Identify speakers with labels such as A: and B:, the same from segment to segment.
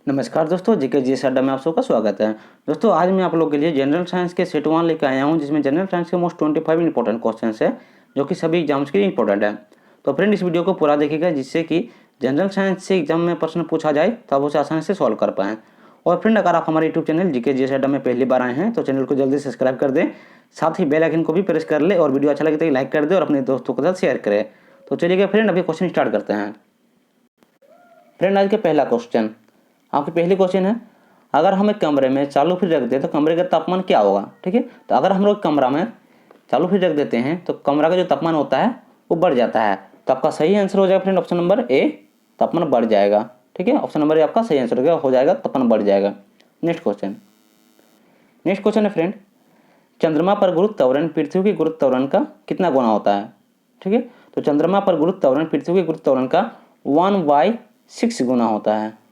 A: नमस्कार दोस्तों, GK GS अड्डा में आप सबका स्वागत है। दोस्तों आज मैं आप लोगों के लिए जनरल साइंस के सेट 1 लेकर आया हूं, जिसमें जनरल साइंस के मोस्ट 25 इंपॉर्टेंट क्वेश्चंस है जो कि सभी एग्जाम्स के लिए इंपॉर्टेंट है। तो फ्रेंड इस वीडियो को पूरा देखिएगा, जिससे कि जनरल साइंस से एग्जाम में प्रश्न पूछा जाए तो आप उसे आसानी से सॉल्व कर पाएँ। और फ्रेंड अगर आप हमारे यूट्यूब चैनल जीके जीएस अड्डा में पहली बार आए हैं तो चैनल को जल्दी सब्सक्राइब कर दें, साथ ही बेल आइकन को भी प्रेस कर ले और वीडियो अच्छा लगे तो लाइक कर दे और अपने दोस्तों के साथ शेयर करें। तो चलिए फ्रेंड अभी क्वेश्चन स्टार्ट करते हैं। फ्रेंड आज का पहला क्वेश्चन, आपकी पहली क्वेश्चन है, अगर हम एक कमरे में चालू फ्रिज रख दें तो कमरे का तापमान क्या होगा। ठीक है, तो अगर हम लोग कमरा में चालू फ्रिज रख देते हैं तो कमरा का जो तापमान होता है वो बढ़ जाता है। तो आपका सही आंसर हो जाएगा फ्रेंड ऑप्शन नंबर ए, तापमान बढ़ जाएगा। ठीक है, ऑप्शन नंबर ए आपका सही आंसर हो जाएगा, तापमान बढ़ जाएगा। नेक्स्ट क्वेश्चन है फ्रेंड, चंद्रमा पर गुरुत्व त्वरण पृथ्वी के गुरुत्व त्वरण का कितना गुना होता है। ठीक है, तो चंद्रमा पर गुरुत्व त्वरण पृथ्वी के गुरुत्व त्वरण का 1/6 गुना होता है।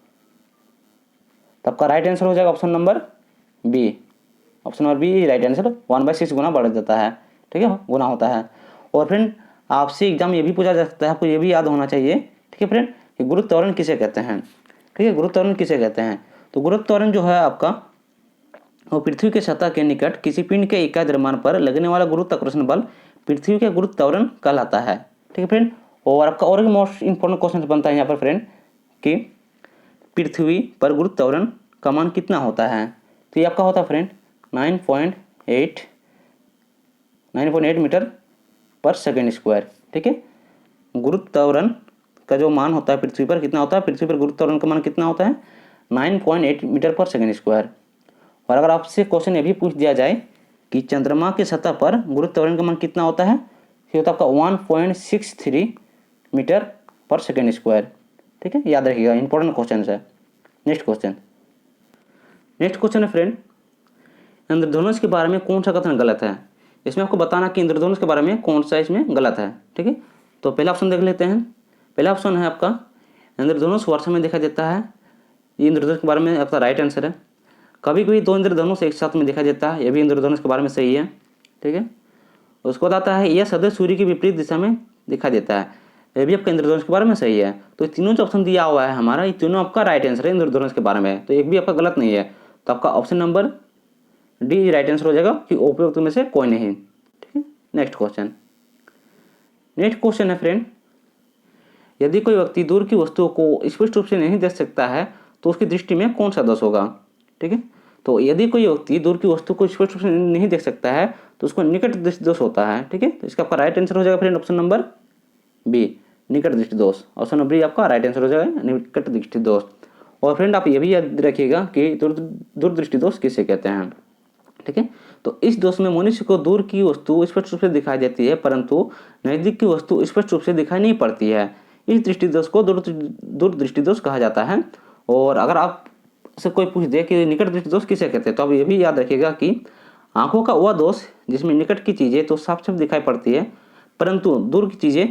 A: तो आपका राइट आंसर हो जाएगा option number B. Option number B right answer, 1/6 गुना बढ़ जाता है। ठीक है, गुना होता है। और फ्रेंड आपसे एग्जाम ये भी पूछा जा सकता है, आपको ये भी याद होना चाहिए। ठीक है फ्रेंड, कि गुरुत्व त्वरण किसे कहते हैं। ठीक है, गुरुत्व त्वरण किसे कहते हैं। तो गुरुत्व त्वरण जो है आपका वो पृथ्वी के सतह के निकट किसी पिंड के इकाई द्रव्यमान पर लगने वाला गुरुत्वाकर्षण बल पृथ्वी के गुरुत्व त्वरण कहलाता है। ठीक है फ्रेंड, और आपका और एक मोस्ट इंपॉर्टेंट क्वेश्चन बनता है यहाँ पर फ्रेंड कि पृथ्वी पर गुरुत्व त्वरण का मान कितना होता है। तो ये आपका होता है फ्रेंड 9.8 मीटर पर सेकेंड स्क्वायर। ठीक है, गुरुत्व त्वरण का जो मान होता है पृथ्वी पर कितना होता है, पृथ्वी पर गुरुत्व त्वरण का मान कितना होता है 9.8 मीटर पर सेकेंड स्क्वायर। और अगर आपसे क्वेश्चन ये भी पूछ दिया जाए कि चंद्रमा के सतह पर गुरुत्व त्वरण का मान कितना होता है, ये होता है आपका 1.63 मीटर पर सेकेंड स्क्वायर। ठीक है, याद रखिएगा, इंपॉर्टेंट क्वेश्चन है। नेक्स्ट क्वेश्चन है फ्रेंड, इंद्रधनुष के बारे में कौन सा कथन गलत है। इसमें आपको बताना कि इंद्रधनुष के बारे में कौन सा इसमें गलत है। ठीक है, तो पहला ऑप्शन देख लेते हैं। पहला ऑप्शन है आपका इंद्रधनुष वर्षा में दिखाई देता है। ये इंद्रधनुष के बारे में आपका राइट आंसर है। कभी कभी दो इंद्रधनुष एक साथ में दिखाई देता है, ये भी इंद्रधनुष के बारे में सही है। ठीक है, उसको बताता है यह सदैव सूर्य की विपरीत दिशा में दिखाई देता है, ये भी आपका इंद्रधनुष के बारे में सही है। तो तीनों जो ऑप्शन दिया हुआ है हमारा, ये तीनों आपका राइट आंसर है इंद्रधनुष के बारे में, तो एक भी आपका गलत नहीं है। तो आपका option number D right answer हो जाएगा कि उपयुक्त में से कोई नहीं। ठीक है, नेक्स्ट क्वेश्चन है फ्रेंड, यदि कोई व्यक्ति दूर की वस्तुओं को स्पष्ट रूप से नहीं देख सकता है तो उसकी दृष्टि में कौन सा दोष होगा। ठीक है, तो यदि कोई व्यक्ति दूर की वस्तु को स्पष्ट रूप से नहीं देख सकता है तो उसको निकट दृष्टि दोष होता है। ठीक है, तो इसका आपका राइट आंसर हो जाएगा फ्रेंड ऑप्शन नंबर बी, निकट दृष्टि दोष। ऑप्शन नंबर बी आपका राइट आंसर हो जाएगा, निकट दृष्टि दोष। और फ्रेंड आप ये भी याद रखिएगा कि दूरदृष्टि दोष किसे कहते हैं। ठीक है, तो इस दोष में मनुष्य को दूर की वस्तु स्पष्ट रूप से दिखाई देती है परंतु नजदीक की वस्तु स्पष्ट रूप से दिखाई नहीं पड़ती है। इस दृष्टि दोष को दूरदृष्टि दोष कहा जाता है। और अगर आप से कोई पूछ दे कि निकट दृष्टि दोष किसे कहते हैं, तो आप ये भी याद रखिएगा कि आंखों का वह दोष जिसमें निकट की चीजें तो साफ साफ दिखाई पड़ती है परंतु दूर की चीजें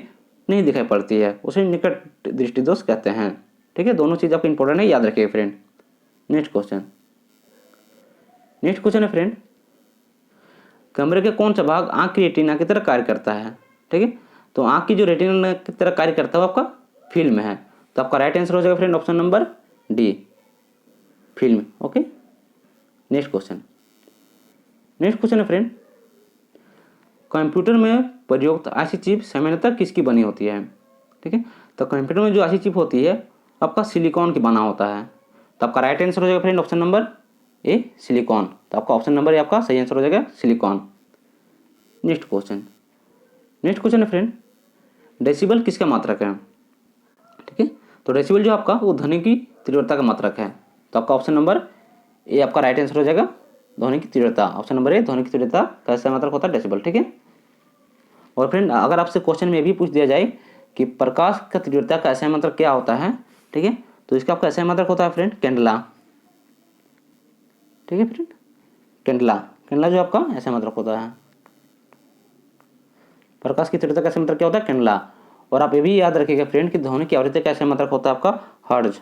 A: नहीं दिखाई पड़ती है, उसे निकट दृष्टि दोष कहते हैं। ठीक है, दोनों चीज आपको इंपॉर्टेंट है, याद रखिएगा फ्रेंड। नेक्स्ट क्वेश्चन है फ्रेंड, कमरे के कौन सा भाग आंख की रेटिना की तरह कार्य करता है। ठीक है, तो आंख की जो रेटिना की तरह कार्य करता है वो आपका फिल्म है। तो आपका राइट आंसर हो जाएगा friend option number D, film. Okay, next question है फ्रेंड, कंप्यूटर में प्रयुक्त आईसी चिप सामान्यतः किसकी बनी होती है। ठीक है, तो कंप्यूटर में जो आईसी चिप होती है आपका सिलिकॉन की बना होता है। तो आपका राइट आंसर हो जाएगा फ्रेंड ऑप्शन नंबर ए, सिलिकॉन। तो आपका ऑप्शन नंबर ए आपका सही आंसर हो जाएगा, सिलिकॉन। नेक्स्ट क्वेश्चन है फ्रेंड, डेसिबल किसका मात्रक है। ठीक है, तो डेसिबल जो आपका वो ध्वनि की तीव्रता का मात्रक है। तो आपका ऑप्शन नंबर ए आपका राइट आंसर हो जाएगा, ध्वनि की तीव्रता। ऑप्शन नंबर ए, ध्वनि की तीव्रता कैसा मात्रक होता है, डेसिबल। ठीक है, और फ्रेंड अगर आपसे क्वेश्चन में भी पूछ दिया जाए कि प्रकाश का तीव्रता का ऐसा मात्रक क्या होता है, ठीक है, तो इसका आपका ऐसा मात्रक होता है फ्रेंड कैंडला। ठीक है फ्रेंड, कैंडला जो आपका ऐसा मात्रक होता है, प्रकाश की तीव्रता का ऐसा मात्रक क्या होता है, कैंडला। और आप ये भी याद रखिएगा फ्रेंड कि ध्वनि की आवृत्ति का ऐसा मात्रक होता है आपका हर्ट्ज।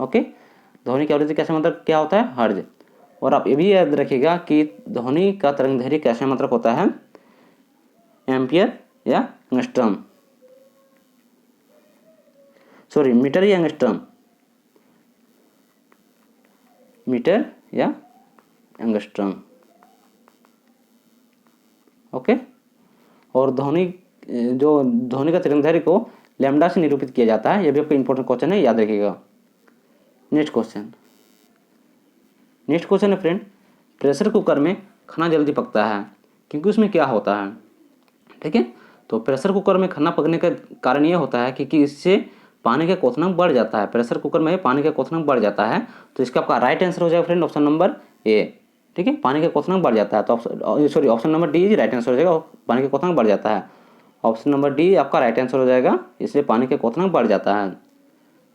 A: ओके, ध्वनि की आवृत्ति का ऐसा मात्रक क्या होता है, हर्ट्ज। और आप ये भी याद रखिएगा कि ध्वनि का तरंगदैर्घ्य का ऐसा मात्रक होता है एम्पियर या एंगस्ट्रम, मीटर या एंगस्ट्रम। मीटर या एंगस्ट्रम। ओके। और ध्वनि का तरंगदैर्घ्य को लैम्डा से निरूपित किया जाता है। यह भी आपका इंपॉर्टेंट क्वेश्चन है, याद रखिएगा। नेक्स्ट क्वेश्चन है फ्रेंड, प्रेशर कुकर में खाना जल्दी पकता है क्योंकि उसमें क्या होता है? ठीक है, तो प्रेशर कुकर में खाना पकने का कारण यह होता है कि इससे पानी का क्वथनांक बढ़ जाता है। प्रेशर कुकर में पानी का क्वथनांक बढ़ जाता है, तो इसका आपका राइट आंसर हो जाएगा फ्रेंड ऑप्शन नंबर ए। ठीक है, पानी का क्वथनांक बढ़ जाता है, तो option number D is right answer हो जाएगा। पानी का क्वथनांक बढ़ जाता है, ऑप्शन नंबर डी आपका राइट आंसर हो जाएगा, इसलिए पानी का क्वथनांक बढ़ जाता है।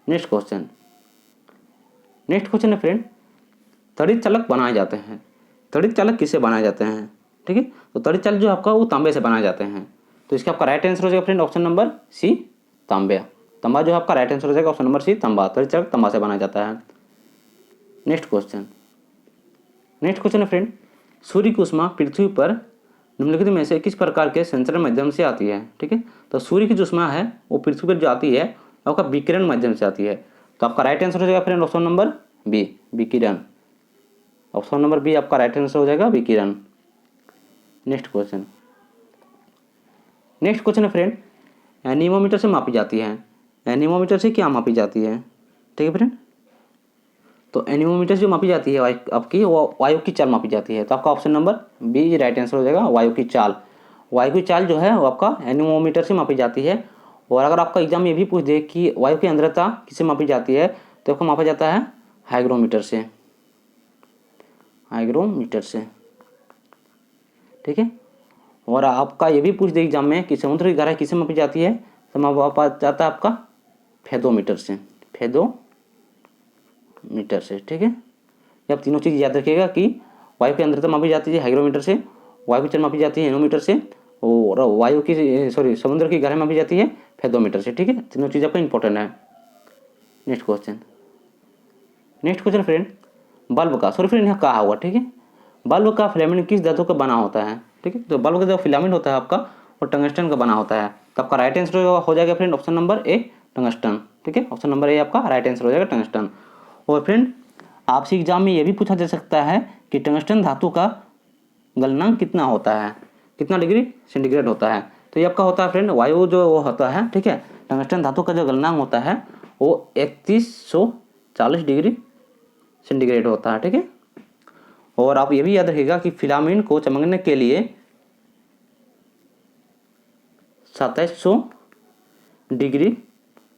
A: नेक्स्ट क्वेश्चन है फ्रेंड, तड़ित चालक बनाए जाते हैं। तड़ित चालक किससे बनाए जाते हैं? ठीक है, तो तड़ित चालक जो आपका वो तांबे से बनाए जाते हैं, तो इसका आपका राइट आंसर हो जाएगा फ्रेंड ऑप्शन नंबर सी, तांबा जो आपका राइट आंसर हो जाएगा ऑप्शन नंबर सी, तांबा। तड़ित चालक तांबा से बनाया जाता है। नेक्स्ट क्वेश्चन है फ्रेंड, सूर्य की ऊष्मा पृथ्वी पर निम्नलिखित में से किस प्रकार के संचरण माध्यम से आती है? ठीक है, तो सूर्य की जो ऊष्मा है वो पृथ्वी पर जो आती है आपका विकिरण माध्यम से आती है, तो आपका राइट आंसर हो जाएगा फ्रेंड ऑप्शन नंबर बी, विकिरण। ऑप्शन नंबर बी आपका राइट आंसर हो जाएगा, विकिरण। नेक्स्ट क्वेश्चन है फ्रेंड, एनीमोमीटर से मापी जाती है। एनीमोमीटर से क्या मापी जाती है? ठीक है फ्रेंड, तो एनीमोमीटर जो मापी जाती है आपकी वो वायु की चाल मापी जाती है, तो आपका option number B right answer हो जाएगा, वायु की चाल। वायु की चाल जो है वो आपका एनीमोमीटर से मापी जाती है। और अगर आपका एग्जाम ये भी पूछ दे कि वायु की आर्द्रता किससे मापी जाती है, तो आपको मापा जाता है हाइग्रोमीटर से, ठीक है। और आपका ये भी पूछ दे एग्जाम में कि समुद्र की गहराई किससे मापी जाती है, तो मापा जाता है आपका फेदोमीटर से, ठीक है। आप तीनों चीज़ याद रखिएगा कि वायु की आर्द्रता मापी जाती है हाइग्रोमीटर से, वायु की चाल मापी जाती है एनोमीटर से, और समुद्र की गहराई मापी जाती है फेदोमीटर से, ठीक है। तीनों चीज़ आपका इंपॉर्टेंट है। नेक्स्ट क्वेश्चन फ्रेंड, बल्ब का फ्रेंड यहाँ कहा हुआ, ठीक है, बल्ब का फिलामेंट किस धातु का बना होता है? ठीक है, तो बल्ब का जो फिलामेंट होता है आपका वो टंगस्टन का बना होता है, तो आपका राइट आंसर हो जाएगा फ्रेंड ऑप्शन नंबर ए, टंगस्टन। ठीक है, ऑप्शन नंबर ए आपका राइट आंसर हो जाएगा, टंगस्टन। और फ्रेंड आपसे एग्जाम में ये भी पूछा जा सकता है कि टंगस्टन धातु का गलनांक कितना होता है, कितना डिग्री सेंटीग्रेड होता है, तो ये आपका होता है फ्रेंड वायु जो वो होता है, ठीक है। टंगस्टन धातु का जो गलनांक होता है वो 3140 डिग्री सेंटीग्रेड होता है, ठीक है। और आप ये भी याद रखिएगा कि फिलामेंट को चमकने के लिए 2700 डिग्री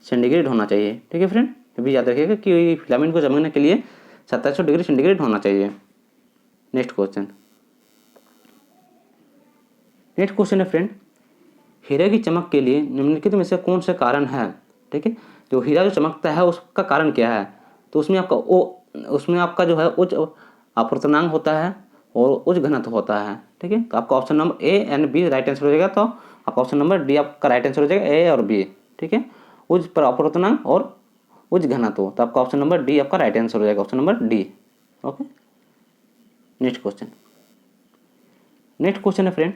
A: सेंटीग्रेड होना चाहिए, ठीक है फ्रेंड। ये भी याद रखिएगा कि फिलामेंट को चमकने के लिए 2700 डिग्री सेंटीग्रेड होना चाहिए। नेक्स्ट क्वेश्चन है फ्रेंड, हीरे की चमक के लिए निम्नलिखित में से कौन से कारण है? ठीक है, जो हीरा जो चमकता है उसका कारण क्या है? तो उसमें आपका जो है उच्च अपवर्तनांक होता है और उच्च घनत्व होता है, ठीक है। तो आपका option number A and B right answer हो जाएगा, तो आपका ऑप्शन नंबर डी आपका राइट आंसर हो जाएगा, ए और बी, ठीक है। उच्च अपवर्तनांक और उच्च घनत्व, तो आपका ऑप्शन नंबर डी आपका राइट आंसर हो जाएगा, option number D. Okay. Next question है फ्रेंड,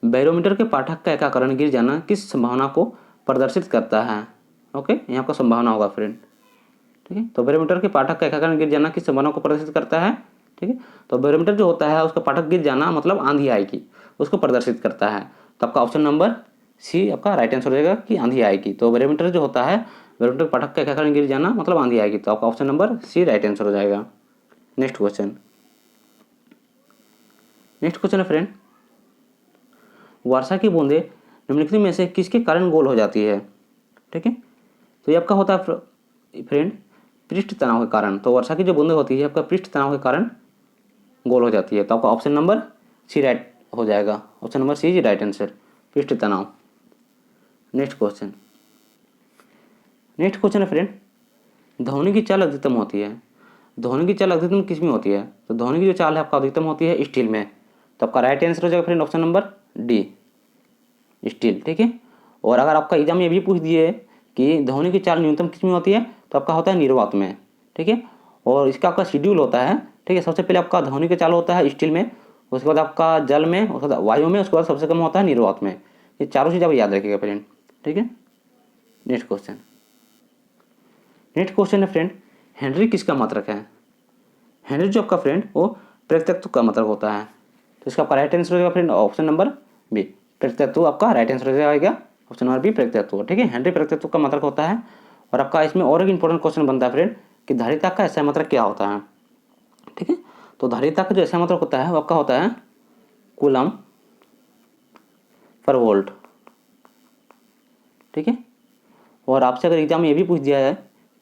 A: बैरोमीटर के पाठक का एकाकरण गिर जाना किस संभावना को प्रदर्शित करता है? ओके, यहाँ का संभावना होगा फ्रेंड, ठीक है। तो बैरोमीटर के पाठक का एकाकरण गिर जाना किस संभावना को प्रदर्शित करता है? ठीक है, तो बैरोमीटर जो होता है उसका पाठक गिर जाना मतलब आंधी आएगी उसको प्रदर्शित करता है, तो आपका ऑप्शन नंबर सी आपका राइट आंसर हो जाएगा कि आंधी आएगी। तो बैरोमीटर जो होता है, बैरोमीटर पाठक का एकाकरण गिर जाना मतलब आंधी आएगी, तो आपका option number C right answer हो जाएगा। नेक्स्ट क्वेश्चन है फ्रेंड, वर्षा की बूंदें निम्नलिखित में से किसके कारण गोल हो जाती है? ठीक है, तो ये आपका होता है फ्रेंड पृष्ठ तनाव के कारण। तो वर्षा की जो बूंदें होती है आपका पृष्ठ तनाव के कारण गोल हो जाती है, तो आपका ऑप्शन नंबर सी राइट हो जाएगा, option number C is right answer, पृष्ठ तनाव। नेक्स्ट क्वेश्चन है फ्रेंड, ध्वनि की चाल अधिकतम होती है। ध्वनि की चाल अधिकतम किस में होती है? तो ध्वनि की जो चाल है आपका अधिकतम होती है स्टील में, तो आपका राइट आंसर हो जाएगा friend option number D, steel, ठीक है। और अगर आपका एग्जाम में ये भी पूछ दिए कि ध्वनि की चाल न्यूनतम किस में होती है, तो आपका होता है निर्वात में, ठीक है। और इसका आपका शेड्यूल होता है, ठीक है। सबसे पहले आपका ध्वनि की चाल होता है स्टील में, उसके बाद आपका जल में, उसके बाद वायु में, उसके बाद सबसे कम होता है निर्वात में। ये चारों चीज़ आप याद रखिएगा फ्रेंड, ठीक है। नेक्स्ट क्वेश्चन है फ्रेंड, हेनरी किसका मात्रक है? हेनरी जो आपका फ्रेंड वो प्रत्यक्ष का मतलब होता है। तो इसका आपका राइट आंसर हो जाएगा फ्रेंड ऑप्शन नंबर बी, प्रत्यक्ष आपका राइट आंसर हो जाएगा ऑप्शन नंबर बी, प्रत्यक्ष। ठीक है, हेनरी प्रत्यक्ष का मतलब होता है। और आपका इसमें और एक इंपॉर्टेंट क्वेश्चन बनता है फ्रेंड कि धारिता का ऐसा मतलब क्या होता है। ठीक है, तो धारिता का जो ऐसा मतलब होता है वो आपका होता है कूलम पर वोल्ट। ठीक है, और आपसे अगर एग्जाम में ये भी पूछ दिया है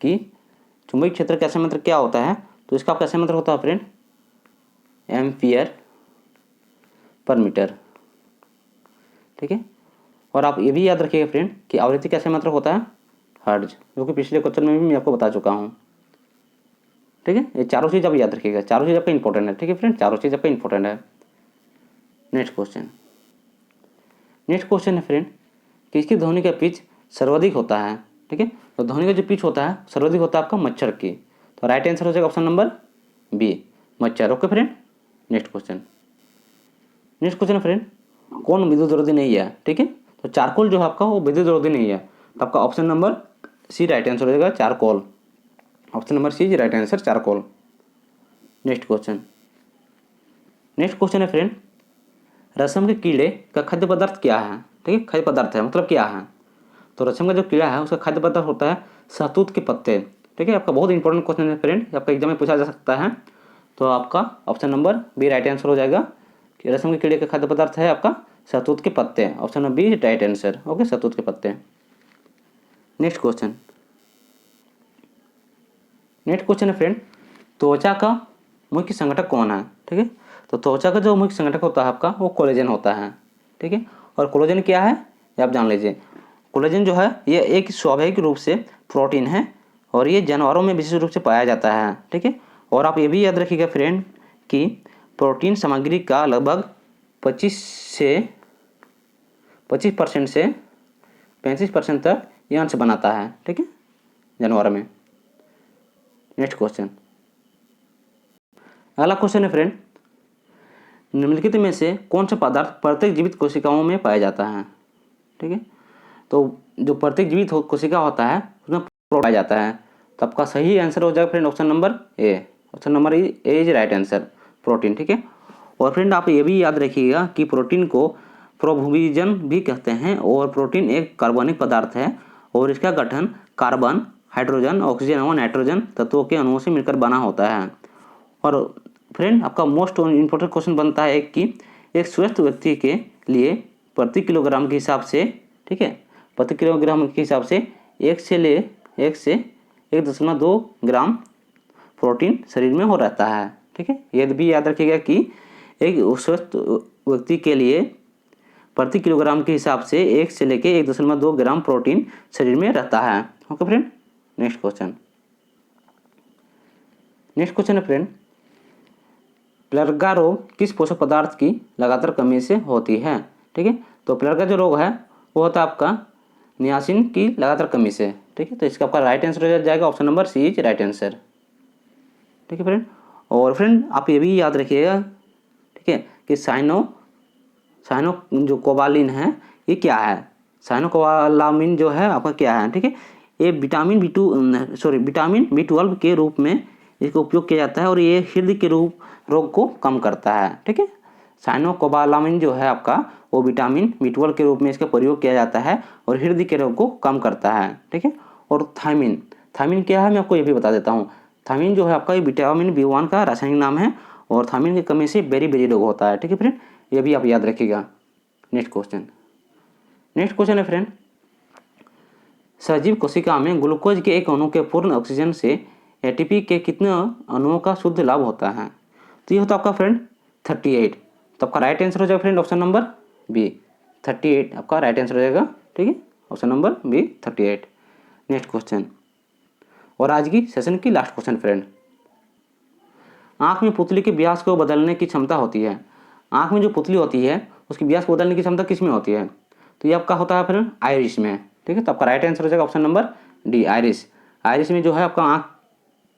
A: कि चुंबकीय क्षेत्र का ऐसा मतलब क्या होता है, तो इसका आपका ऐसा मतलब होता है फ्रेंड एम्पियर पर मीटर। ठीक है, और आप ये भी याद रखिएगा फ्रेंड कि आवृत्ति का ऐसा मतलब होता है हर्ट्ज, जो कि पिछले क्वेश्चन में भी मैं आपको बता चुका हूँ। ठीक है, ये चारों चीज़ आप याद रखिएगा, चारों चीज़ आपका इंपॉर्टेंट है। ठीक है फ्रेंड, चारों चीज़ आपका इंपॉर्टेंट है। नेक्स्ट क्वेश्चन है फ्रेंड कि इसकी ध्वनि का पिच सर्वाधिक होता है। ठीक है, तो ध्वनि का जो पिच होता है सर्वाधिक होता है आपका मच्छर की। तो राइट आंसर हो जाएगा ऑप्शन नंबर बी, मच्छर। ओके फ्रेंड, नेक्स्ट क्वेश्चन है फ्रेंड कौन विद्युत रोधी नहीं है। ठीक है, तो चारकोल जो है आपका वो विद्युत रोधी नहीं है। तो आपका option number C right answer हो जाएगा, charcoal. Option number C is right answer, charcoal. Next question है फ्रेंड रेशम के कीड़े का खाद्य पदार्थ क्या है। ठीक है, खाद्य पदार्थ है मतलब क्या है। तो रेशम का जो कीड़ा है उसका खाद्य पदार्थ होता है शहतूत के पत्ते। ठीक है, आपका बहुत इंपॉर्टेंट क्वेश्चन है फ्रेंड, आपका एग्जाम में पूछा जा सकता है। तो आपका option number B right answer हो जाएगा कि रेशम के कीड़े का खाद्य पदार्थ है आपका शहतूत के पत्ते। Option number B right answer. Okay, शहतूत के पत्ते। नेक्स्ट क्वेश्चन है फ्रेंड त्वचा का मुख्य संगठक कौन है। ठीक है, तो त्वचा का जो मुख्य संगठक होता है आपका वो कोलेजन होता है। ठीक है, और कोलेजन क्या है ये आप जान लीजिए। कोलेजन जो है ये एक स्वाभाविक रूप से प्रोटीन है और ये जानवरों में विशेष रूप से पाया जाता है। ठीक है, और आप ये भी याद रखिएगा फ्रेंड कि प्रोटीन सामग्री का लगभग 25% से 35% तक ये अंश बनाता है। ठीक है, जानवरों में। नेक्स्ट क्वेश्चन, अगला क्वेश्चन है फ्रेंड निम्नलिखित में से कौन सा पदार्थ प्रत्येक जीवित कोशिकाओं में पाया जाता है। ठीक है, तो जो प्रत्येक जीवित कोशिका होता है उसमें पाया जाता है। तो आपका सही आंसर हो जाएगा friend option number A. Option number A is right answer, protein. ठीक है, और फ्रेंड आप ये भी याद रखिएगा कि प्रोटीन को प्रोभूविजन भी कहते हैं और प्रोटीन एक कार्बनिक पदार्थ है और इसका गठन कार्बन, हाइड्रोजन, ऑक्सीजन और नाइट्रोजन तत्वों के अणुओं से मिलकर बना होता है। और फ्रेंड आपका मोस्ट इम्पोर्टेंट क्वेश्चन बनता है कि एक स्वस्थ व्यक्ति के लिए प्रति किलोग्राम के हिसाब से, ठीक है, प्रति किलोग्राम के हिसाब से 1.2 ग्राम प्रोटीन शरीर में हो रहता है। ठीक है, ये भी याद रखिएगा कि एक स्वस्थ व्यक्ति के लिए प्रति किलोग्राम के हिसाब से 1 से लेके 1.2 ग्राम प्रोटीन शरीर में रहता है। ओके फ्रेंड, नेक्स्ट क्वेश्चन है फ्रेंड प्लर्गा रोग किस पोषक पदार्थ की लगातार कमी से होती है। ठीक है, तो प्लर्गा जो रोग है वो होता है आपका नियासिन की लगातार कमी से। ठीक है, तो इसका आपका राइट आंसर हो जाएगा option number C is right answer. ठीक है फ्रेंड, और फ्रेंड आप ये भी याद रखिएगा, ठीक है, कि साइनो जो कोबालिन है ये क्या है। साइनोकोबालामिन जो है आपका क्या है। ठीक है, ये विटामिन B12 के रूप में इसका उपयोग किया जाता है और ये हृदय के रोग को कम करता है। ठीक है, साइनोकोबालामिन जो है आपका वो विटामिन B12 के रूप में इसका प्रयोग किया जाता है और हृदय के रोग को कम करता है। ठीक है, और थायमिन क्या है मैं आपको ये भी बता देता हूँ। थायमिन जो है आपका ये विटामिन B1 का रासायनिक नाम है और थायमिन की कमी से बेरी रोग होता है। ठीक है फ्रेंड, ये भी आप याद रखिएगा। नेक्स्ट क्वेश्चन है फ्रेंड सजीव कोशिका में ग्लूकोज के एक अणु के पूर्ण ऑक्सीजन से एटीपी के कितने अणुओं का शुद्ध लाभ होता है। तो ये होता है आपका फ्रेंड 38। तो आपका राइट आंसर हो जाएगा फ्रेंड ऑप्शन नंबर बी 38 आपका राइट आंसर हो जाएगा। ठीक है, option number B 38। Next question और आज की सेशन की लास्ट क्वेश्चन फ्रेंड आँख में पुतली के व्यास को बदलने की क्षमता होती है। आँख में जो पुतली होती है उसकी व्यास को बदलने की क्षमता किस में होती है। तो ये आपका होता है फ्रेंड आयरिस में। ठीक है, तो आपका राइट आंसर हो जाएगा ऑप्शन नंबर डी आयरिस में जो है आपका आँख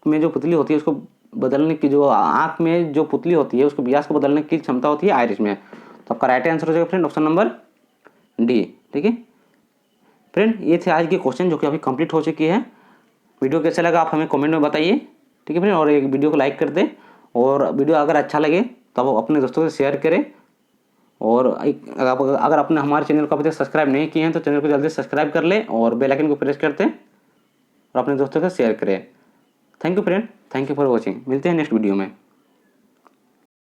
A: में जो पुतली होती है उसको बदलने की, जो आँख में जो पुतली होती है उसको व्यास को बदलने की क्षमता होती है आयरिस में। तो आपका राइट आंसर हो जाएगा फ्रेंड ऑप्शन नंबर डी। ठीक है फ्रेंड, ये थे आज के क्वेश्चन जो कि अभी कंप्लीट हो चुकी है। वीडियो कैसा लगा आप हमें कमेंट में बताइए। ठीक है फ्रेंड, और एक वीडियो को लाइक कर दें और वीडियो अगर अच्छा लगे तो आप अपने दोस्तों से शेयर करें। और अगर आपने हमारे चैनल को अभी तक सब्सक्राइब नहीं किए हैं तो चैनल को जल्दी सब्सक्राइब कर लें और बेल आइकन को प्रेस करते हैं और अपने दोस्तों से शेयर करें। Thank you friend, thank you for watching. मिलते हैं नेक्स्ट वीडियो में।